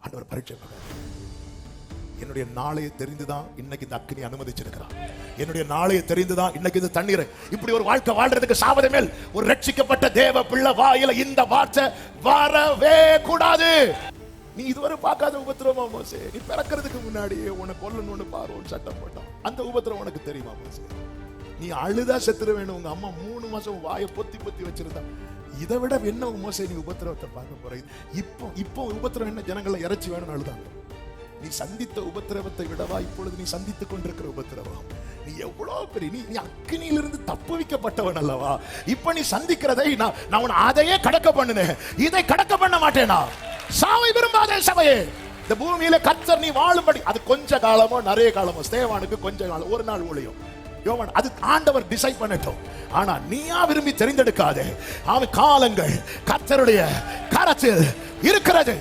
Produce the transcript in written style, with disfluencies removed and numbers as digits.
ஆண்டவர் பரீட்சை பார்க்கிறார். என்னுடைய நாளையை தெரிந்துதான் இன்னைக்கு இந்த அக்கினி அனுமதிச்சிருக்கிறார். என்னுடைய நாளையை தெரிந்துதான் இன்னைக்கு இந்த தண்ணீரை இப்படி ஒரு வாழ்க்கை வாழ்றதுக்கு சாபதே மேல் ஒரு ரட்சிக்கப்பட்ட தேவ பிள்ளை வாயில இந்த வார்த்தை வரவே கூடாது. நீ இதுவரை பார்க்காத உபத்திரவமா மோசே? நீ பிறக்கிறதுக்கு முன்னாடியே உனக்கு கொல்லணும்னு பார்வோம் சட்டம் போட்டான். அந்த உபத்திரம் உனக்கு தெரியுமா மோசே? நீ அழுதா செத்துற வேணும். உங்க அம்மா 3 மாசம் வாயை பொத்தி பொத்தி வச்சிருந்தா. இதை விட என்ன மோசே நீ உபத்திரவத்தை பார்க்க போற? இப்போ உபத்திரம் என்ன? ஜனங்களை இறைச்சி வேணும்னு அழுதாங்க. நீ சந்தித்த உபத்திரவத்தை விடவா இப்பொழுது நீ சந்தித்துக் கொண்டிருக்கிற உபத்திரவம்? நீ எவ்வளவு பெரிய நீ அக்கினியிலிருந்து தப்புவிக்கப்பட்டவன் அல்லவா? இப்ப நீ சந்திக்கிறதை நான் உன்னை அதையே கடக்க பண்ணுனேன், இதை கடக்க பண்ண மாட்டேனா? சாவை விரும்பாதே சபையே. இந்த பூமியில கர்த்தர் நீ வாழும்படி, அது கொஞ்ச காலமோ நிறைய காலமோ, ஸ்தேவானுக்கு கொஞ்ச காலம், ஒரு நாள் ஊழியம், யோவான் அது ஆண்டவர் டிசைட் பண்ணட்டும். ஆனா நீயா விரும்பி தெரிந்தெடுக்காதே. அவன் காலங்கள் கர்த்தருடைய கரத்தில் இருக்கிறது.